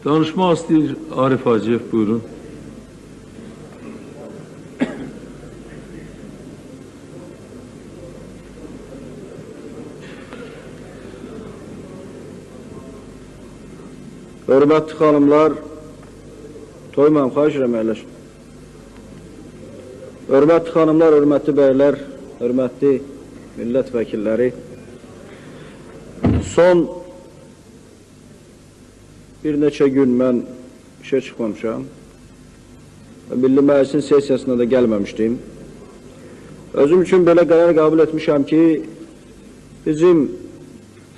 Danışmaq istəyir Arif Hacıyev, buyurun. Hörmətli xanımlar, toymayım, xahiş edirəm, əyləşin. Hörmətli xanımlar, hörmətli bəylər, hörmətli millət vəkilləri, son bir neçə gün mən işə çıxmamışam və Milli Məclisin sesiyasına da gəlməmişdim. Özüm üçün belə qərar qəbul etmişəm ki, bizim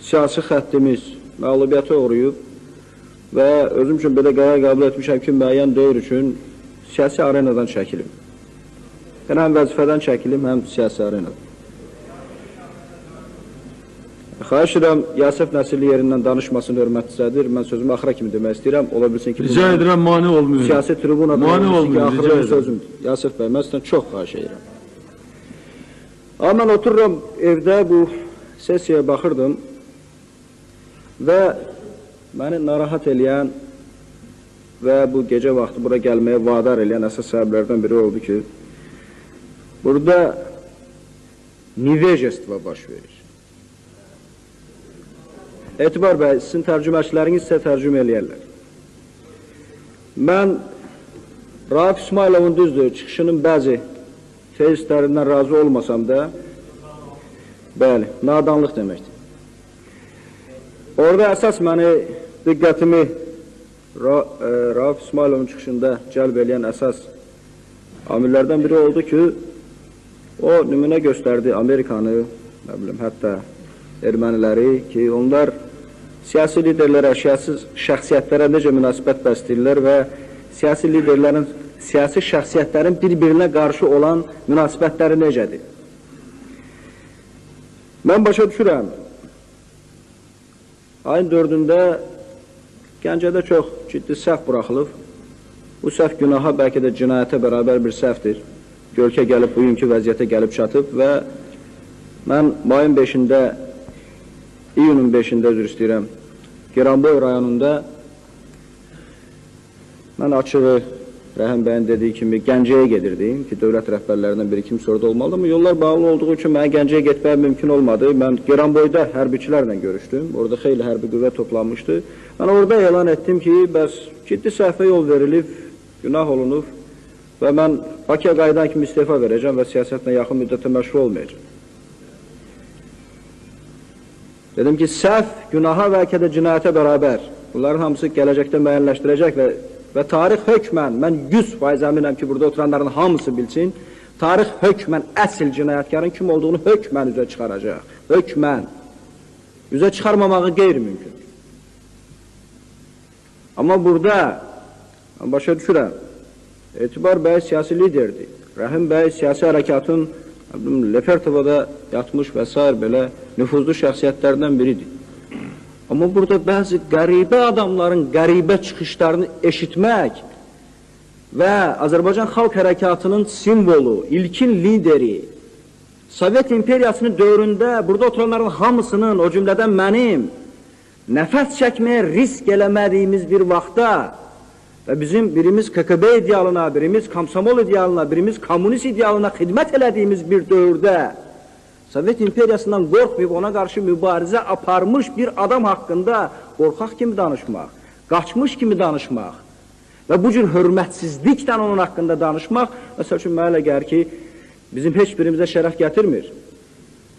siyasi xəttimiz məğlubiyyətə uğrayıb və özüm üçün belə qərar qəbul etmişəm ki, müəyyən dövr üçün siyasi arenadan çəkilim. Yəni, həm vəzifədən çəkilim, həm siyasi arenadan. Xahiş edirəm, Yasif Nəsirli yerindən danışmasını hörmətlisədir. Mən sözümü axıra kimi demək istəyirəm. Ola bilsin ki, rica edirəm, mane olmuyor. Siyasi tribunada mane olmuyor, axıra sözümdür. Yasif bəy, mən sizdən çox xahiş edirəm. Amma mən otururam evdə, bu sesiyaya baxırdım və məni narahat eləyən və bu gecə vaxtı bura gəlməyə vadar eləyən əsas səbəblərdən biri oldu ki, burada nivejəstva baş verir. Etibar bəy, sizin tərcüməçiləriniz isə tərcümə eləyərlər. Mən Rauf İsmailovun düzdür, çıxışının bəzi tezislərindən razı olmasam da, bəli, nadanlıq deməkdir. Orada əsas məni diqqətimi Rauf İsmailovun çıxışında cəlb eləyən əsas amillərdən biri oldu ki, o nümunə göstərdi Amerikanı, nə bilim, hətta erməniləri ki, onlar siyasi liderlərə, şəxsiyyətlərə necə münasibət bəsləyirlər və siyasi liderlərin, siyasi şəxsiyyətlərin bir-birinə qarşı olan münasibətləri necədir? Mən başa düşürəm, ayın 4-də Gəncədə çox ciddi səhv buraxılıb. Bu səhv günaha, bəlkə də cinayətə bərabər bir səhvdir. Görkə gəlib, bugünkü vəziyyətə gəlib çatıb və mən mayın 5-də, iyunun 5-də üzr istəyirəm, Geranboy rayonunda mən açığı Rəhim bəyin dediyi kimi Gəncəyə gedirdim ki, dövlət rəhbərlərindən biri kimsə orada olmalıdır, amma yollar bağlı olduğu üçün mənə Gəncəyə getməyə mümkün olmadı. Mən Geranboyda hərbiçilərlə görüşdüm, orada xeyli hərbi qüvvə toplanmışdı. Mən orada elan etdim ki, bəs ciddi səhvə yol verilib, günah olunub və mən Bakıya qayıdan kimi istefa verəcəm və siyasətlə yaxın müddətə məşğul olmayacam. Dedim ki, səhv, günaha və bəlkə də cinayətə bərabər. Bunların hamısı gələcəkdə müəyyənləşdirəcək və tarix hökmən, mən 100% əminəm ki, burada oturanların hamısı bilsin, tarix hökmən əsl cinayətkarın kim olduğunu hökmən üzə çıxaracaq. Hökmən. Üzə çıxarmamağı qeyri-mümkün. Amma burada, mən başa düşürəm, Etibar bəy siyasi liderdir. Rəhim bəy siyasi hərəkatın Lefertovada yatmış və s. belə nüfuzlu şəxsiyyətlərdən biridir. Amma burada bəzi qəribə adamların qəribə çıxışlarını eşitmək və Azərbaycan Xalq Hərəkatının simvolu, ilkin lideri, Sovet İmperiyasının dövründə burada oturanların hamısının, o cümlədən mənim, nəfəs çəkməyə risk eləmədiyimiz bir vaxtda və bizim birimiz KKB idealına, birimiz Komsomol idealına, birimiz komünist idealına xidmət elədiyimiz bir dövrdə Sovet İmperiyasından qorxmayıb ona qarşı mübarizə aparmış bir adam haqqında qorxaq kimi danışmaq, qaçmış kimi danışmaq və bu cür hörmətsizliklə onun haqqında danışmaq, məsəl üçün mənə elə gəlir ki, bizim heç birimizə şərəf gətirmir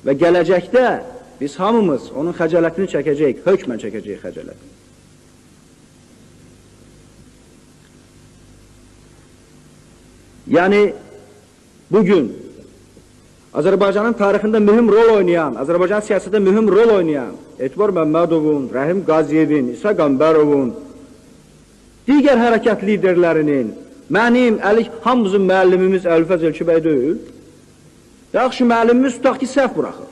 və gələcəkdə biz hamımız onun xəcalətini çəkəcəyik, hökmən çəkəcəyik xəcalətini. Yəni, bugün Azərbaycanın tarixində mühüm rol oynayan, Azərbaycan siyasətində mühüm rol oynayan Etibar Məmmədovun, Rəhim Qaziyevin, İsa Qəmbərovun, digər hərəkat liderlərinin, mənim, hamımızın müəllimimiz Əlifəz Elçibəy deyil, yaxşı müəllimimiz tutaq ki, səhv buraxır.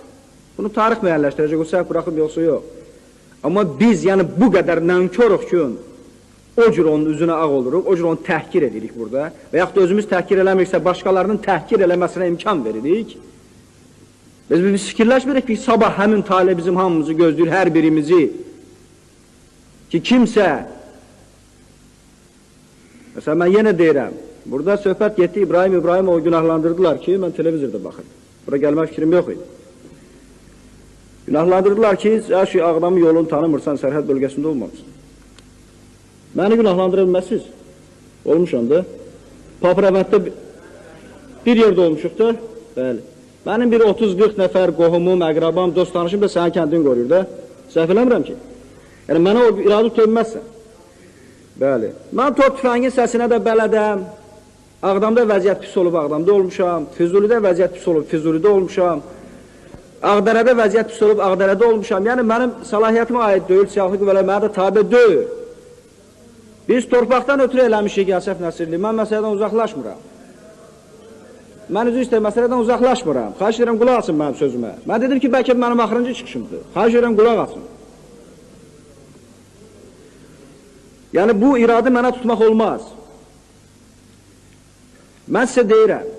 Bunu tarix müəyyənləşdirəcək, o səhv buraxıb yoxsa yox. Amma biz, yəni bu qədər nənköruq ki, o cür onun üzünə ağ oluruq, o cür onu təhkir edirik burada və yaxud da özümüz təhkir eləmiriksə, başqalarının təhkir eləməsinə imkan veririk. Biz fikirləşmirik ki, sabah həmin talih bizim hamımızı gözləyir, hər birimizi ki kimsə, məsələn, mən yenə deyirəm, burada söhbət getdi, İbrahim o günahlandırdılar ki, mən televizorda baxırdım. Bura gəlmək fikrim yox idi. Günahlandırdılar ki, şu Ağdamın yolunu tanımırsan, sərhəd bölgəsində olmamışsın. Məni günahlandıra bilməzsiniz. Olmuşam da. Papravətdə bir yerdə olmuşuq da. Bəli. Mənim bir 30-40 nəfər qohumum, əqrabam, dost tanışım da sənin kəndini qoruyur da. Səhv eləmirəm ki. Yəni, mənə o iradı tövməzsən. Bəli. Mən top tüfəngin səsinə də bələdəm. Ağdamda vəziyyət pis olub, Ağdamda olmuşam. Füzulidə vəziyyət pis olub, Füzulidə olmuşam. Ağdərədə vəziyyət pis olub, Ağdərədə olmuşam. Yəni, mənim səlahiyyətimə aid deyil, silahlı qüvvələr mənə də tabi deyil. Biz torpaqdan ötürü eləmişik Yasəf Nəsirli. Mən məsələdən uzaqlaşmıram. Mən üzr istəyirəm, məsələdən uzaqlaşmıram. Xahiş edirəm, qulaq asın mənim sözümə. Mən dedim ki, bəlkə mənim axırıncı çıxışımdır. Xahiş edirəm, qulaq asın. Yəni, bu iradı mənə tutmaq olmaz. Mən sizə deyirəm,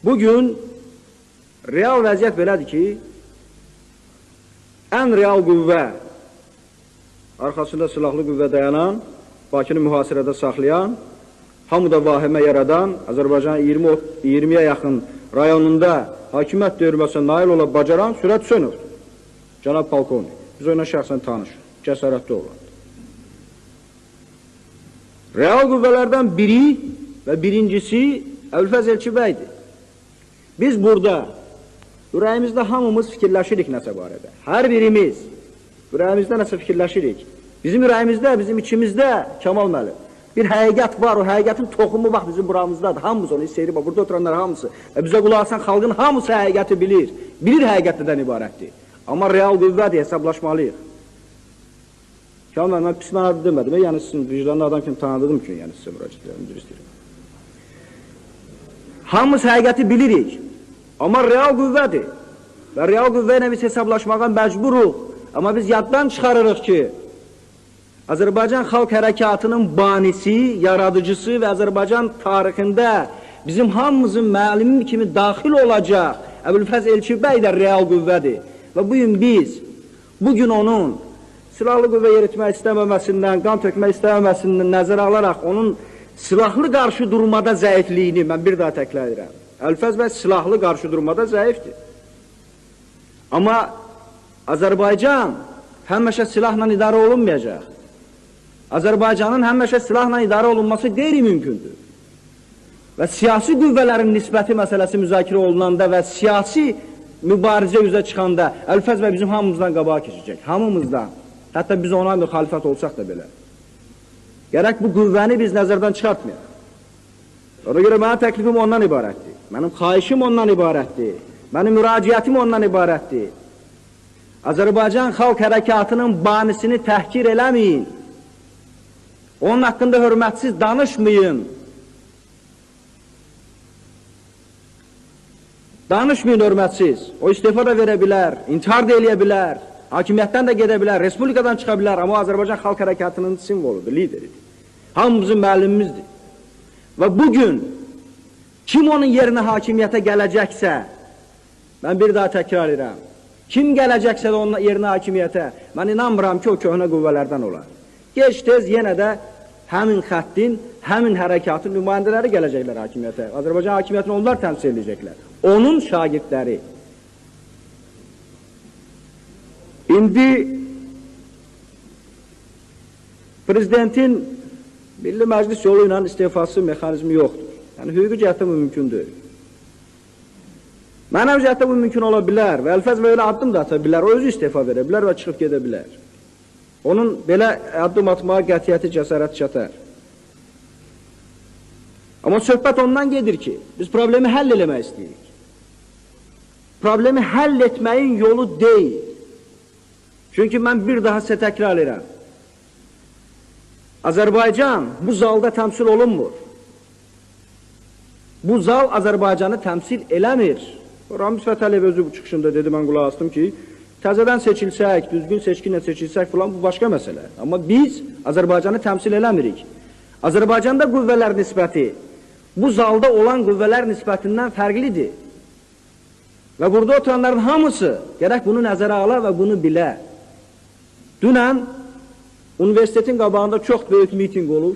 bugün real vəziyyət belədir ki, ən real qüvvə, arxasında silahlı qüvvə dayanan, Bakını mühasirədə saxlayan, hamıda vahimə yaradan, Azərbaycanın 20-yə yaxın rayonunda hakimiyyət döyülməsinə nail ola bacaran Sürət Hüseynovdur. Cənab Polkovnik, biz oyuna şəxsən tanışıq, cəsarətli olan. Real qüvvələrdən biri və birincisi Əbülfəz Elçi bəydir. Biz burada ürəyimizdə hamımız fikirləşirik nəsə barədə. Hər birimiz ürəyimizdə nəsə fikirləşirik. Bizim ürəyimizdə, bizim içimizdə Kəmal müəllim bir həqiqət var, o həqiqətin toxumu bax bizim buramızdadır. Hamımız onu hiss edirik, burada oturanlar hamısı. Bizə qulaq asan xalqın hamısı həqiqəti bilir. Bilir həqiqətdən ibarətdir. Amma real qüvvədir, hesablaşmalıyıq. Kəmal müəllim, mən pis mənada demədim, yəni sizin vicdanlı adam kimi tanıdığım üçün, yəni sizə müraciət edirəm, üzr istəyirəm. Hamımız həqiqəti bilirik, amma real qüvvədir. Və real qüvvə ilə biz hesablaşmağa məcburuq. Amma biz yaddan çıxarırıq ki, Azərbaycan Xalq Hərəkatının banisi, yaradıcısı və Azərbaycan tarixində bizim hamımızın müəllimi kimi daxil olacaq Əbülfəz Elçi bəy də real qüvvədir. Və bugün biz, bugün onun silahlı qüvvə yeritmək istəməməsindən, qan tökmək istəməməsindən nəzərə alaraq onun silahlı qarşı durmada zəifliyini mən bir daha təkrar edirəm. Əbülfəz bəy silahlı qarşı durmada zəifdir. Amma Azərbaycan həmişə silahla idarə olunmayacaq. Azərbaycanın həmişə silahla idarə olunması qeyri-mümkündür. Və siyasi qüvvələrin nisbəti məsələsi müzakirə olunanda və siyasi mübarizə üzə çıxanda Əbülfəz bəy bizim hamımızdan qabağa keçəcək. Hamımızdan. Hətta biz ona müxalifət olsaq da belə. Gərək bu qüvvəni biz nəzərdən çıxartmayaq. Ona görə mənim təklifim ondan ibarətdir. Mənim xahişim ondan ibarətdir. Mənim müraciətim ondan ibarətdir. Azərbaycan Xalq Hərəkatının banisini təhkir eləməyin. Onun haqqında hörmətsiz danışmayın. Danışmayın hörmətsiz. O istifa da verə bilər, intihar da eləyə bilər, hakimiyyətdən də gedə bilər, respublikadan çıxa bilər, amma Azərbaycan Xalq Hərəkatının simvoludur, lideridir. Hamımızın müəllimimizdir. Və bugün kim onun yerinə hakimiyyətə gələcəksə, mən bir daha təkrar edirəm, kim gələcəksə də onun yerinə hakimiyyətə, mən inanmıram ki, o köhnə qüvvələrdən olar. Geç-tez yenə də həmin xəttin, həmin hərəkatın nümayəndələri gələcəklər hakimiyyətə. Azərbaycan hakimiyyətini onlar təmsil edəcəklər. Onun şagirdləri. İndi prezidentin Milli Məclis yolu ilə istifası mexanizmi yoxdur. Yəni, hüquqi cəhətdə bu mümkün deyil. Mənəvi cəhətdə bu mümkün ola bilər və Əbülfəz bəy elə addım da ata bilər, o özü istifa verə bilər və çıxıb gedə bilər. Onun belə addım atmağa qətiyyəti, cəsarət çatar. Amma söhbət ondan gedir ki, biz problemi həll eləmək istəyirik. Problemi həll etməyin yolu deyil. Çünki mən bir daha sizə təkrar edirəm. Azərbaycan bu zalda təmsil olunmur. Bu zal Azərbaycanı təmsil eləmir. Ramiz Fətəliyev özü bu çıxışında dedi, mən qulaq asdım ki, təzədən seçilsək, düzgün seçkinlə seçilsək filan, bu başqa məsələ. Amma biz Azərbaycanı təmsil eləmirik. Azərbaycanda qüvvələr nisbəti bu zalda olan qüvvələr nisbətindən fərqlidir. Və burada oturanların hamısı gərək bunu nəzərə ala və bunu bilə. Dünən universitetin qabağında çox böyük miting olub,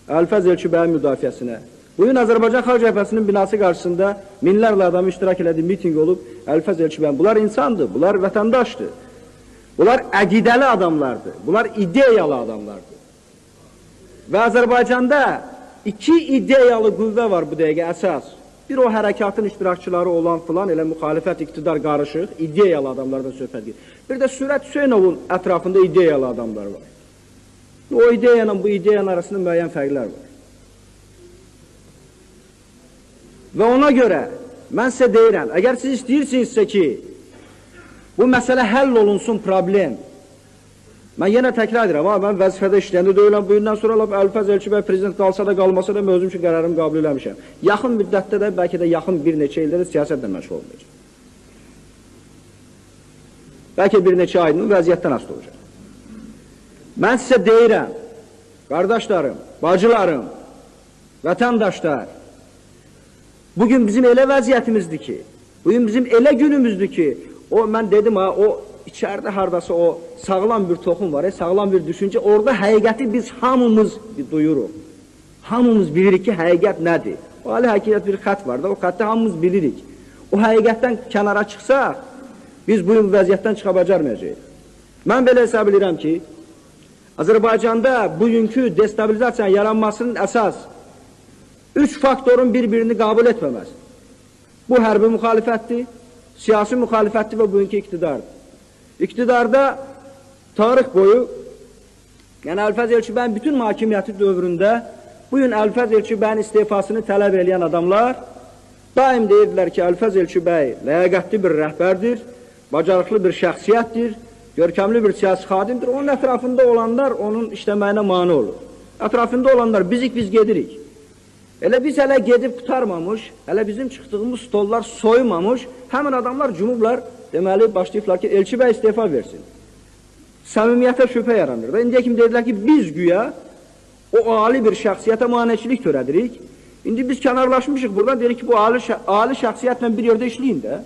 Əlfəz Elçibəyin müdafiəsinə. Bugün Azərbaycan Xalq Cəbhəsinin binası qarşısında minlərlə adamı iştirak elədiyi miting olub, Əlfəz Elçibəyin. Bunlar insandır, bunlar vətəndaşdır. Bunlar əqidəli adamlardır, bunlar ideyalı adamlardır. Və Azərbaycanda iki ideyalı qüvvə var bu dəqiqə əsas. Bir o hərəkatın iştirakçıları olan filan, elə müxalifət, iqtidar qarışıq, ideyalı adamlardan söhbət edir. Bir də Sürət Hüseynovun ətrafında ideyalı adamlar var. O ideya ilə bu ideyanın arasında müəyyən fərqlər var. Və ona görə mən sizə deyirəm, əgər siz istəyirsinizsə ki, bu məsələ həll olunsun problem, mən yenə təkrar edirəm, mən vəzifədə işləyəndə deyiləm, bu gündən sonra Əlfəz Elçibəy prezident qalsa da, qalmasa da, mən özüm üçün qərarımı qəbul eləmişəm. Yaxın müddətdə də, bəlkə də yaxın bir neçə ildə də siyasətlə məşğul olmayacaq. Bəlkə bir neçə aydın vəziyyətdən asılı olacaq. Mən sizə deyirəm, qardaşlarım, bacılarım, vətəndaşlar, bugün bizim elə vəziyyətimizdir ki, bugün bizim elə günümüzdür ki, mən dedim ha, o içəridə hardasa o sağlam bir toxum var, sağlam bir düşüncə, orada həqiqəti biz hamımız duyuruq. Hamımız bilirik ki, həqiqət nədir? O ali həqiqət bir xət var da, o xətti hamımız bilirik. O həqiqətdən kənara çıxsaq, biz bu vəziyyətdən çıxa bacarmayacağıq. Mən belə hesab edirəm ki, Azərbaycanda bugünkü destabilizasiyanın yaranmasının əsas 3 faktorun bir-birini qəbul etməməsi. Bu hərbi müxalifətdir, siyasi müxalifətdir və bugünkü iqtidardır. İqtidarda tarix boyu, yəni Əlfəz Elçibəyin bütün hakimiyyəti dövründə bugün Əlfəz Elçibəyin istifasını tələb edən adamlar daim deyirdilər ki, Əlfəz Elçibəy ləyaqətli bir rəhbərdir, bacarıqlı bir şəxsiyyətdir, görkəmli bir siyasi xadimdir. Onun ətrafında olanlar onun işləməyinə mane olur. Ətrafında olanlar biz gedirik. Elə biz hələ gedib qutarmamış, hələ bizim çıxdığımız stollar soymamış, həmin adamlar cumublar, deməli başlayıblar ki, Elçibəy istifa versin. Səmimiyyətə şübhə yaranır. Və indiyə kimi dedilər ki, biz güya o ali bir şəxsiyyətə maneçilik törədirik. İndi biz kənarlaşmışıq buradan, deyirik ki, bu ali şəxsiyyətlə bir yerdə işləyin də.